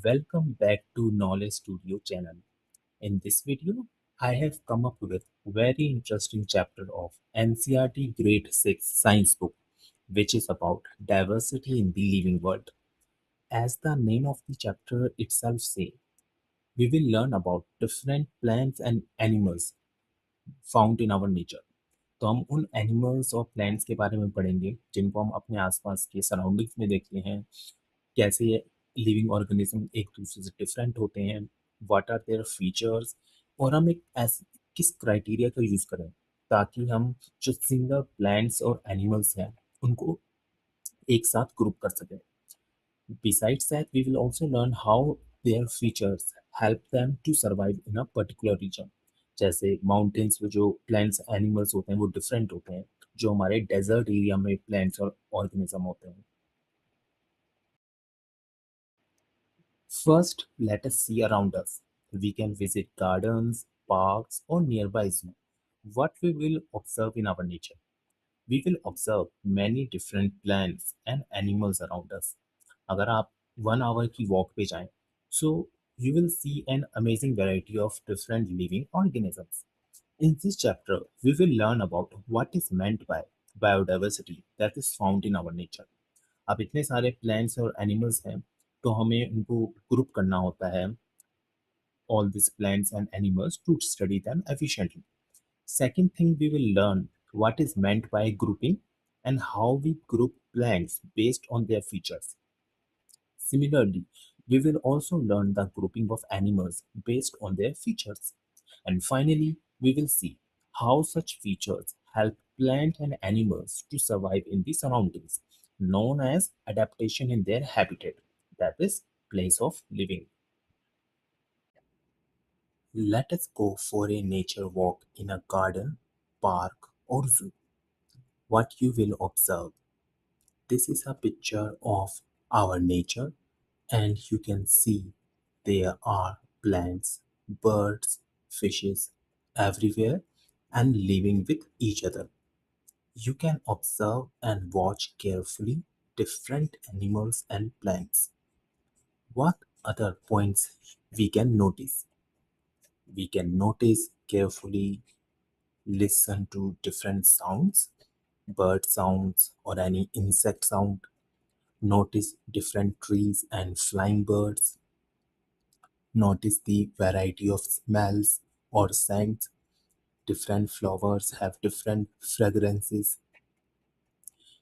Welcome back to Knowledge Studio channel. In this video, I have come up with very interesting chapter of NCERT Grade 6 Science book, which is about diversity in the living world. As the name of the chapter itself says, we will learn about different plants and animals found in our nature. तो हम उन animals और plants के बारे में पढ़ेंगे जिनको हम अपने आसपास के सराउंडिंग्स में देखते हैं, कैसे ये लिविंग ऑर्गेनिज्म एक दूसरे से डिफरेंट होते हैं, व्हाट आर देयर फीचर्स, और हम एक ऐसे किस क्राइटेरिया का यूज़ करें ताकि हम जो सिंगल प्लांट्स और एनिमल्स हैं उनको एक साथ ग्रुप कर सकें. Besides that, we will also learn how their features help them to survive in a particular region. जैसे माउंटेन्स में जो प्लांट्स एनिमल्स होते हैं वो डिफरेंट होते हैं जो हमारे डेजर्ट एरिया में प्लांट्स और ऑर्गेनिज्म होते हैं. First, let us see around us. We can visit gardens, parks, or nearby zoo. What we will observe in our nature? We will observe many different plants and animals around us. अगर आप 1 hour की walk पे जाएं, so you will see an amazing variety of different living organisms. In this chapter, we will learn about what is meant by biodiversity that is found in our nature. अब इतने सारे plants और animals हैं तो हमें उनको group करना होता है, all these plants and animals, to study them efficiently. Second thing, we will learn what is meant by grouping and how we group plants based on their features. Similarly, we will also learn the grouping of animals based on their features. And finally, we will see how such features help plant and animals to survive in the surroundings, known as adaptation in their habitat, that is, place of living. Let us go for a nature walk in a garden, park, or zoo. What you will observe. This is a picture of our nature, and you can see there are plants, birds, fishes everywhere and living with each other. You can observe and watch carefully different animals and plants. What other points we can notice? We can notice carefully, listen to different sounds, bird sounds or any insect sound. Notice different trees and flying birds. Notice the variety of smells or scents. Different flowers have different fragrances.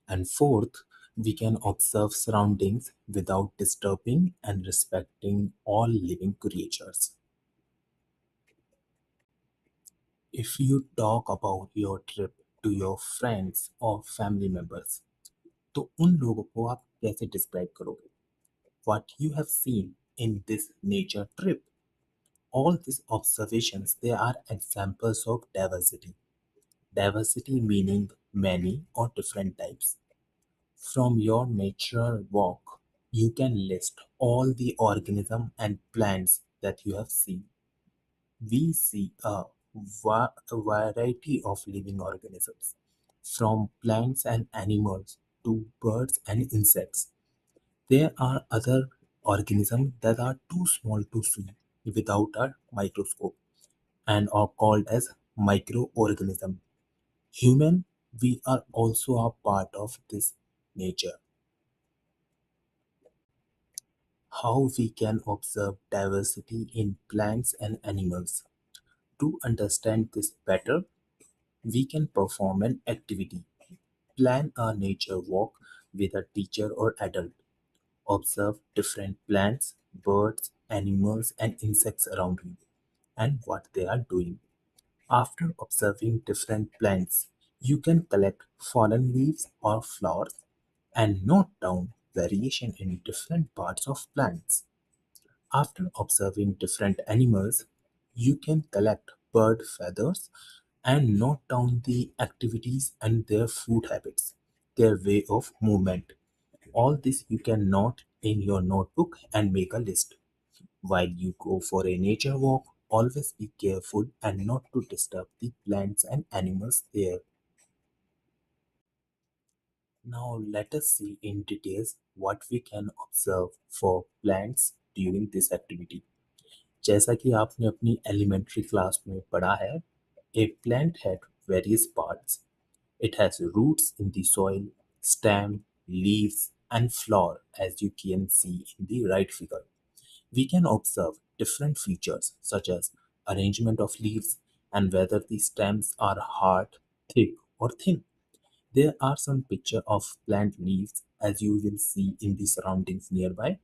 And fourth, we can observe surroundings without disturbing and respecting all living creatures. If you talk about your trip to your friends or family members, तो उन लोगों को आप कैसे describe करोगे? What you have seen in this nature trip. All these observations, they are examples of diversity. Diversity meaning many or different types. From your natural walk, you can list all the organisms and plants that you have seen. We see a variety of living organisms, from plants and animals to birds and insects. There are other organisms that are too small to see without a microscope and are called as microorganisms. Human, we are also a part of this nature. How we can observe diversity in plants and animals. To understand this better, we can perform an activity. Plan a nature walk with a teacher or adult. Observe different plants, birds, animals, and insects around you and what they are doing. After observing different plants, you can collect fallen leaves or flowers and note down variation in different parts of plants. After observing different animals, you can collect bird feathers and note down the activities and their food habits, their way of movement. All this you can note in your notebook and make a list. While you go for a nature walk, always be careful and not to disturb the plants and animals there. Now let us see in details what we can observe for plants during this activity. जैसा कि आपने अपनी elementary class में पढ़ा है, a plant had various parts. It has roots in the soil, stem, leaves, and flower, as you can see in the right figure. We can observe different features such as arrangement of leaves and whether the stems are hard, thick, or thin. There are some picture of plant leaves as you will see in the surroundings nearby.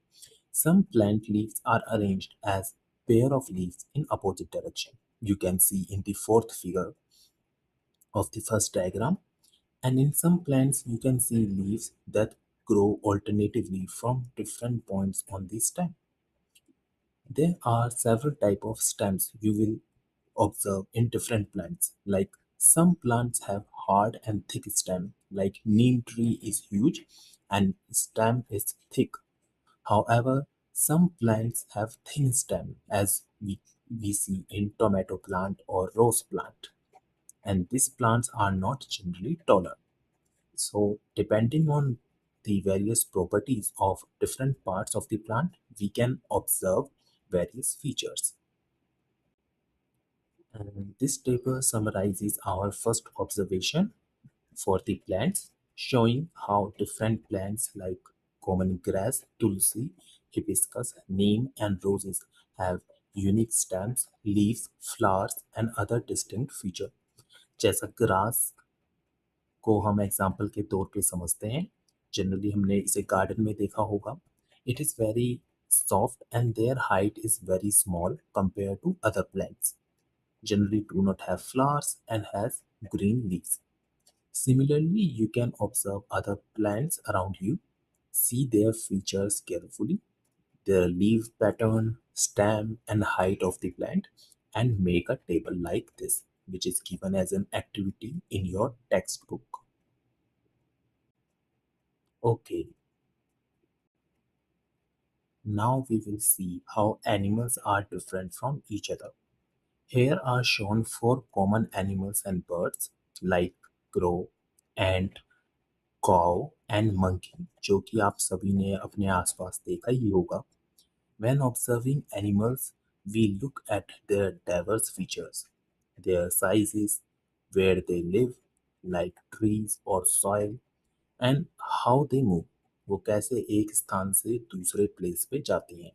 Some plant leaves are arranged as pair of leaves in opposite direction. You can see in the fourth figure of the first diagram. And in some plants you can see leaves that grow alternatively from different points on the stem. There are several type of stems you will observe in different plants. Like some plants have hard and thick stem, like neem tree is huge and stem is thick. However, some plants have thin stem as we see in tomato plant or rose plant. And these plants are not generally taller. So depending on the various properties of different parts of the plant, we can observe various features. And this table summarizes our first observation for the plants, showing how different plants like common grass, tulsi, hibiscus, neem, and roses have unique stems, leaves, flowers, and other distinct features. जैसा grass को हम example के तौर पे समझते हैं, generally हमने इसे गार्डन में देखा होगा. It is very soft and their height is very small compared to other plants. Generally do not have flowers and has green leaves. Similarly, you can observe other plants around you, see their features carefully, their leaf pattern, stem, and height of the plant, and make a table like this, which is given as an activity in your textbook. Okay, now we will see how animals are different from each other. Here are shown four common animals and birds like crow, ant, cow and monkey, जो कि आप सभी ने अपने आसपास देखा ही होगा. When observing animals, we look at their diverse features, their sizes, where they live, like trees or soil, and how they move. वो कैसे एक स्थान से दूसरे प्लेस पे जाते हैं,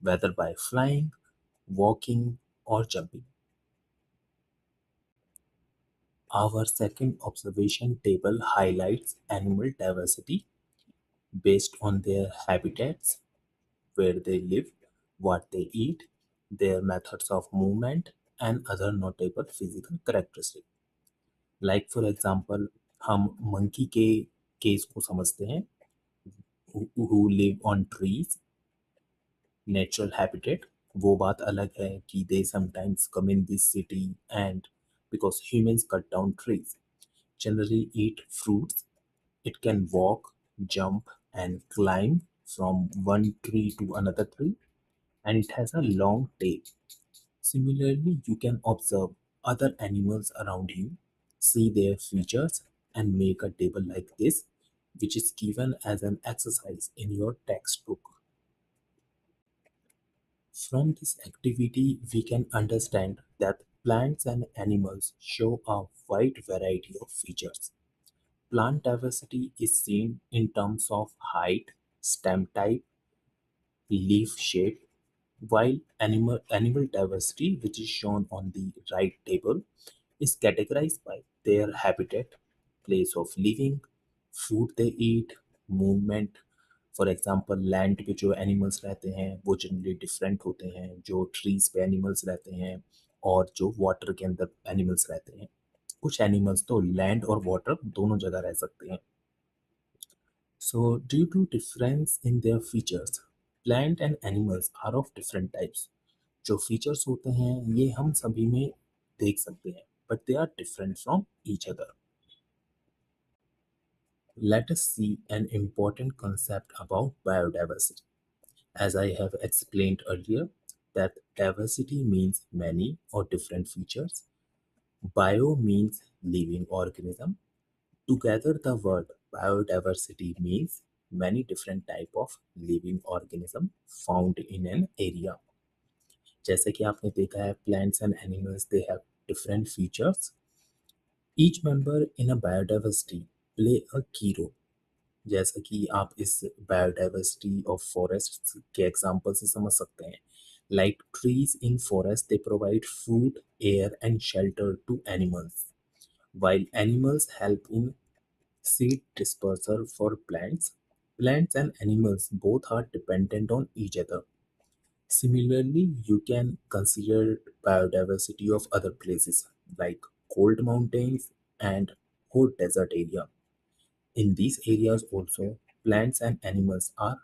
whether by flying, walking, or jumping. Our second observation table highlights animal diversity based on their habitats, where they live, what they eat, their methods of movement, and other notable physical characteristics. Like for example, हम monkey के case को समझते हैं, who live on trees, natural habitat. वो बात अलग है कि they sometimes come in this city and because humans cut down trees, generally eat fruits. It can walk, jump, and climb from one tree to another tree, and it has a long tail. Similarly, you can observe other animals around you, see their features, and make a table like this, which is given as an exercise in your textbook. From this activity, we can understand that plants and animals show a wide variety of features. Plant diversity is seen in terms of height, stem type, leaf shape, while animal diversity, which is shown on the right table, is categorized by their habitat, place of living, food they eat, movement. For example land पे जो animals रहते हैं वो generally different होते हैं जो trees पे animals रहते हैं और जो वाटर के अंदर एनिमल्स रहते हैं. कुछ एनिमल्स तो लैंड और वाटर दोनों जगह रह सकते हैं. So, due to difference in their features, plant and animals are of different types. जो features होते हैं ये हम सभी में देख सकते हैं, but they are different from each other. Let us see an important concept about biodiversity. As I have explained earlier, that diversity means many or different features. Bio means living organism. Together, the word biodiversity means many different type of living organism found in an area. जैसे कि आपने देखा है plants and animals they have different features. Each member in a biodiversity play a key role. जैसा कि आप इस biodiversity of forest के एग्जांपल से समझ सकते हैं. Like trees in forest they provide food, air and shelter to animals, while animals help in seed dispersal for plants. Plants and animals both are dependent on each other. Similarly, you can consider biodiversity of other places like cold mountains and hot desert area. In these areas also, plants and animals are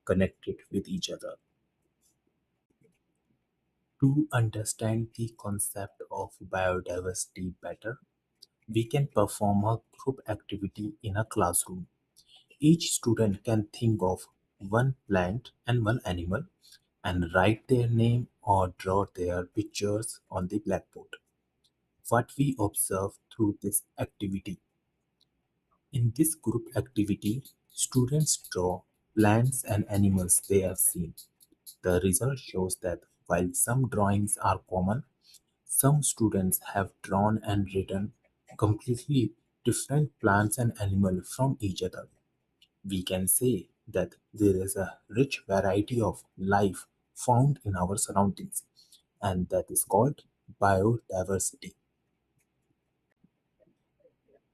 connected with each other. To understand the concept of biodiversity better, we can perform a group activity in a classroom. Each student can think of one plant and one animal and write their name or draw their pictures on the blackboard. What we observe through this activity. In this group activity, students draw plants and animals they have seen. The result shows that while some drawings are common, some students have drawn and written completely different plants and animals from each other. We can say that there is a rich variety of life found in our surroundings, and that is called biodiversity.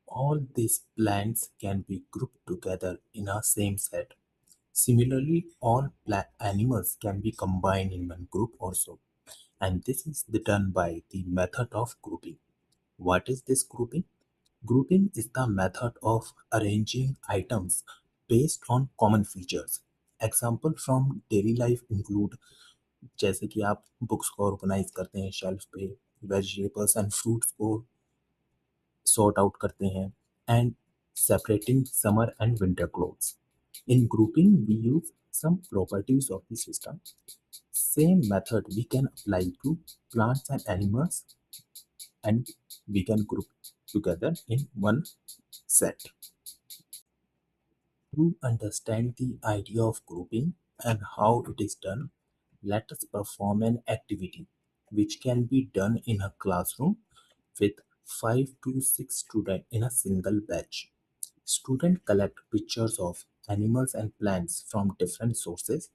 All these plants can be grouped together in a same set. Similarly, all animals can be combined in one group also, and this is done by the method of grouping. What is this grouping? Grouping is the method of arranging items based on common features. Example from daily life include जैसे कि आप books को organise करते हैं shelf पे, vegetables and fruits को sort out करते हैं, and separating summer and winter clothes. In grouping, we use some properties of the system. Same method we can apply to plants and animals, and we can group together in one set. To understand the idea of grouping and how it is done, let us perform an activity which can be done in a classroom with 5 to 6 students in a single batch. Students collect pictures of animals and plants from different sources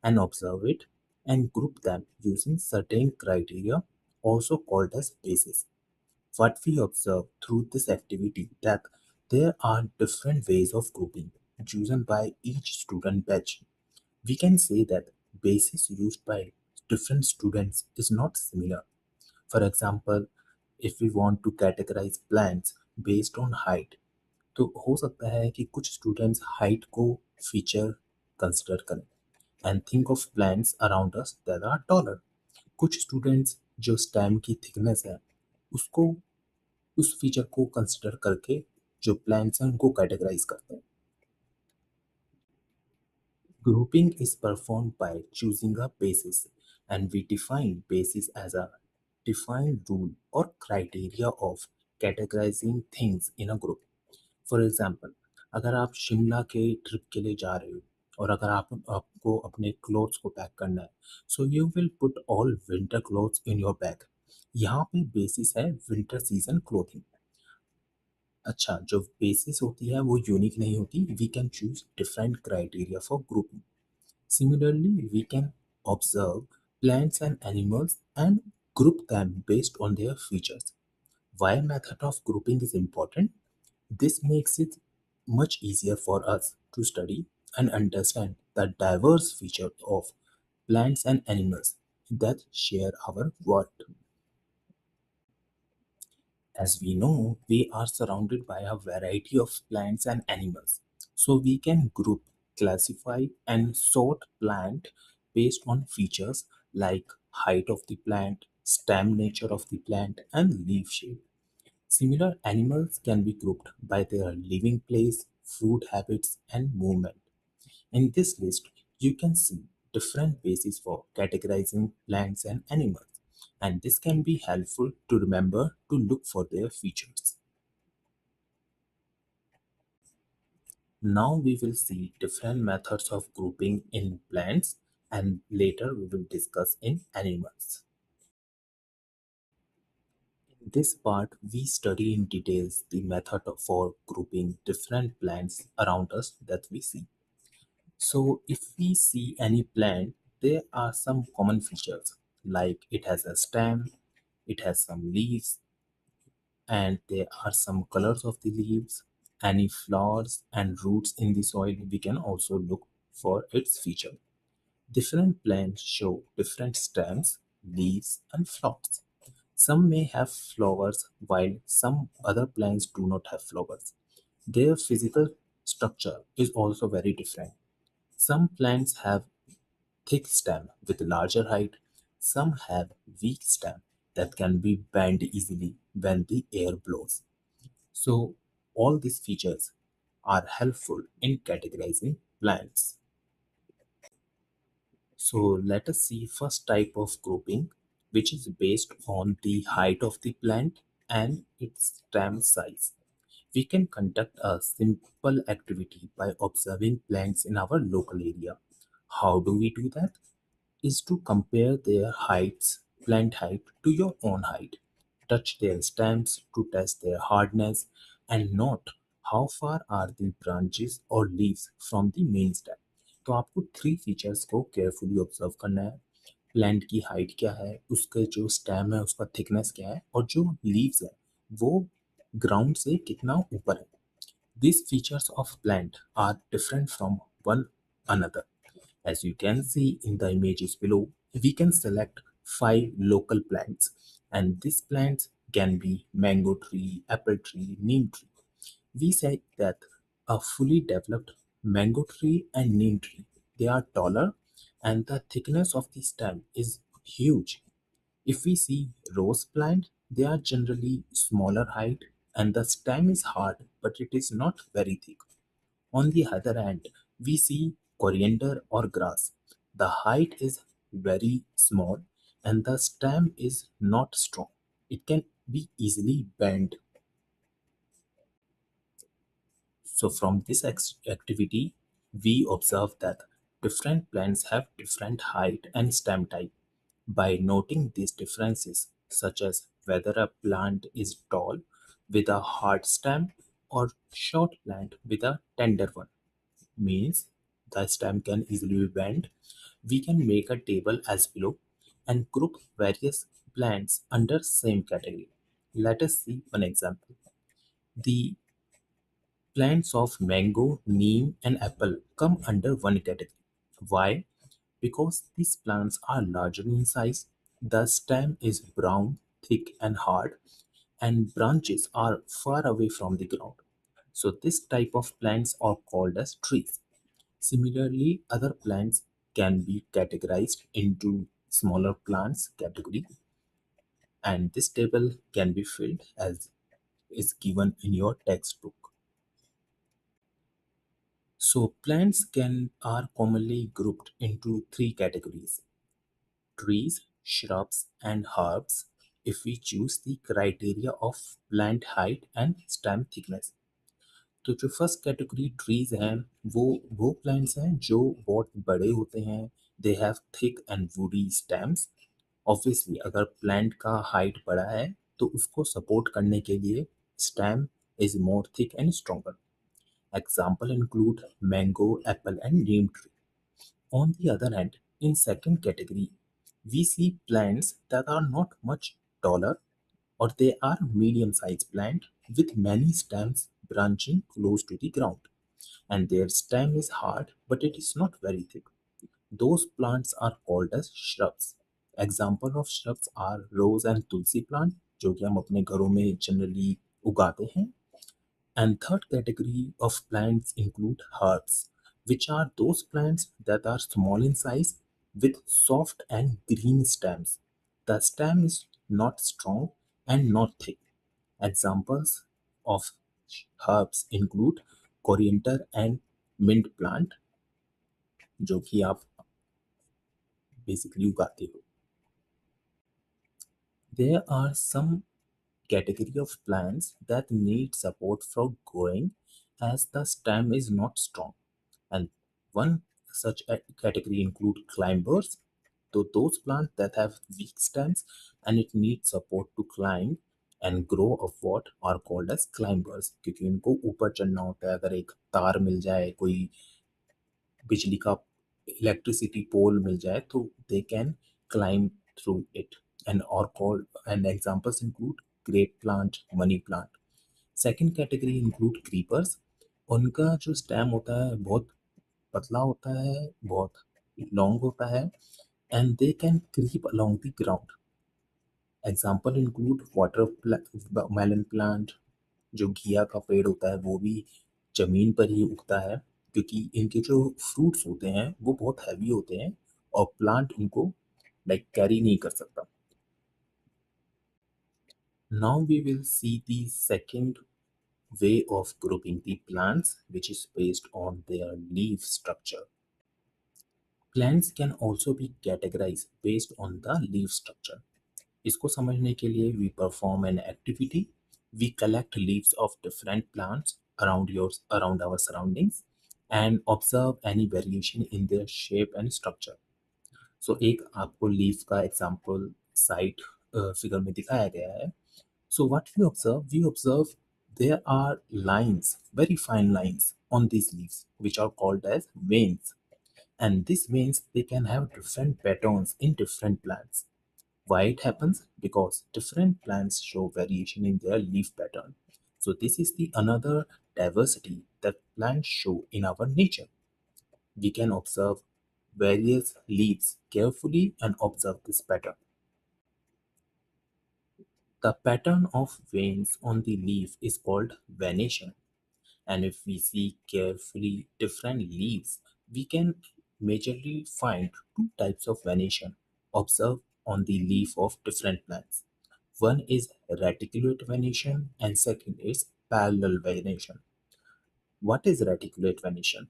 and observe it and group them using certain criteria, also called as bases. What we observe through this activity that there are different ways of grouping chosen by each student batch. We can say that basis used by different students is not similar. For example, if we want to categorize plants based on height, तो हो सकता है कि कुछ students height को feature consider करें and think of plants around us that are taller. कुछ students जो स्टेम की थिकनेस है उसको उस फीचर को कंसिडर करके जो प्लांट्स हैं उनको कैटेगराइज करते हैं. Grouping is performed by choosing a basis, and we define basis as a defined rule or criteria of categorizing things in a group. For example, अगर आप शिमला के ट्रिप के लिए जा रहे हो और अगर आपको अपने क्लोथ्स को पैक करना है, so you will put all winter clothes in your bag. यहाँ पे बेसिस है विंटर सीजन क्लोथिंग. अच्छा, जो बेसिस होती है वो यूनिक नहीं होती. We can choose different criteria for grouping. Similarly, we can observe plants and animals and group them based on their features. Why method of grouping is important? This makes it much easier for us to study and understand the diverse features of plants and animals that share our world. As we know, we are surrounded by a variety of plants and animals. So we can group, classify, and sort plant based on features like height of the plant, stem nature of the plant, and leaf shape. Similar animals can be grouped by their living place, food habits, and movement. In this list, you can see different bases for categorizing plants and animals, and this can be helpful to remember to look for their features. Now we will see different methods of grouping in plants and later we will discuss in animals. In this part, we study in details the method for grouping different plants around us that we see. So if we see any plant, there are some common features like it has a stem, it has some leaves, and there are some colors of the leaves, any flowers and roots in the soil. We can also look for its feature. Different plants show different stems, leaves, and flowers. Some may have flowers while some other plants do not have flowers. Their physical structure is also very different. Some plants have thick stem with larger height. Some have weak stem that can be bent easily when the air blows. So, all these features are helpful in categorizing plants. So, let us see first type of grouping, which is based on the height of the plant and its stem size. We can conduct a simple activity by observing plants in our local area. How do we do that? Is to compare their heights, plant height to your own height. Touch their stems to test their hardness and note how far are the branches or leaves from the main stem. तो आपको three features को carefully observe करना है. Plant की height क्या है, उसके जो स्टेम है उसका थिकनेस क्या है और जो लीव्स है वो ग्राउंड से कितना ऊपर है. These features of plant are different from one another. As you can see in the images below, we can select five local plants, and these plants can be mango tree, apple tree, neem tree. We say that a fully developed mango tree and neem tree, they are taller and the thickness of the stem is huge. If we see rose plant, they are generally smaller height and the stem is hard but it is not very thick. On the other hand, we see coriander or grass. The height is very small and the stem is not strong. It can be easily bent. So, from this activity, we observe that different plants have different height and stem type. By noting these differences, such as whether a plant is tall with a hard stem or short plant with a tender one, means the stem can easily be bent. We can make a table as below and group various plants under same category. Let us see one example. The plants of mango, neem and apple come under one category. Why? Because these plants are larger in size, the stem is brown, thick and hard, and branches are far away from the ground. So this type of plants are called as trees. Similarly, other plants can be categorized into smaller plants category, and this table can be filled as is given in your textbook. So plants can are commonly grouped into three categories: trees, shrubs, and herbs if we choose the criteria of plant height and stem thickness. तो जो first category trees हैं वो plants हैं जो बहुत बड़े होते हैं. They have thick and woody stems. Obviously अगर प्लांट का हाइट बड़ा है तो उसको सपोर्ट करने के लिए stem is more thick and stronger. Example include mango, Apple and Neem tree. On the other hand, in second category, we see plants that are not much taller or they are medium-sized plant with many stems branching close to the ground and their stem is hard but it is not very thick. Those plants are called as shrubs. Example of shrubs are rose and tulsi plant जो कि हम अपने घरों में generally उगाते हैं. And third category of plants include herbs, which are those plants that are small in size with soft and green stems. The stem is not strong and not thick. Examples of herbs include coriander and mint plant, जो कि आप basically उगाते हो. There are some category of plants that need support for growing as the stem is not strong. And one such category include climbers, so those plants that have weak stems and it needs support to climb and grow upward are called as climbers, क्योंकि उनको ऊपर चढ़ना होता है। अगर एक तार मिल जाए, कोई बिजली का इलेक्ट्रिसिटी पोल मिल जाए, तो they can climb through it and और called and examples include grape plant, money plant. Second category include creepers. उनका जो स्टेम होता है बहुत पतला होता है, बहुत लॉन्ग होता है, and they can creep along the ground. Example include watermelon plant. जो घिया का पेड़ होता है वो भी जमीन पर ही उगता है, क्योंकि इनके जो फ्रूट्स होते हैं वो बहुत हैवी होते हैं और प्लांट उनको लाइक कैरी नहीं कर सकता। Now we will see the second way of grouping the plants, which is based on their leaf structure. Plants can also be categorized based on the leaf structure. इसको समझने के लिए we perform an activity. We collect leaves of different plants around our surroundings and observe any variation in their shape and structure. So एक आपको leaf का example side figure में दिखाया गया है। So what we observe there are lines, very fine lines on these leaves, which are called as veins. And these veins, they can have different patterns in different plants. Why it happens? Because different plants show variation in their leaf pattern. So this is the another diversity that plants show in our nature. We can observe various leaves carefully and observe this pattern. The pattern of veins on the leaf is called venation. And if we see carefully different leaves, we can majorly find two types of venation observed on the leaf of different plants. One is reticulate venation and second is parallel venation. What is reticulate venation?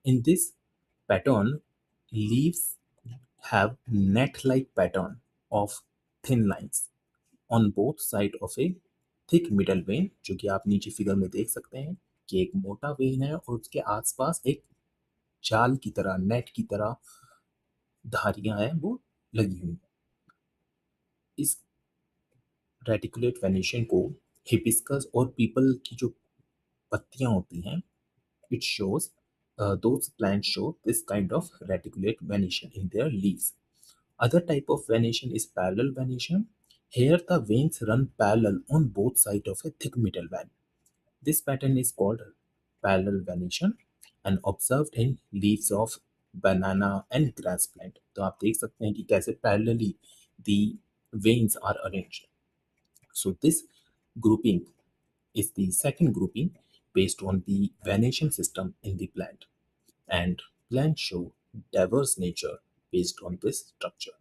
In this pattern, leaves have net-like pattern of thin lines on both side of a thick middle when, जो कि आप नीचे figure में देख सकते हैं कि एक मोटा वेन है और उसके आसपास एक जाल की तरह, नेट की तरह धारियां हैं वो लगी हुई। इस रेटिकुलेट वेनेशन को हिबिस्कस और पीपल की जो पत्तियां होती हैं, it shows those plants show this kind of reticulate venation in their leaves. Other type of venation is parallel venation. Here the veins run parallel on both sides of a thick middle vein. This pattern is called parallel venation and observed in leaves of banana and grass plant. तो आप देख सकते हैं कि कैसे parallelly the veins are arranged. So this grouping is the second grouping based on the venation system in the plant, and plants show diverse nature based on this structure.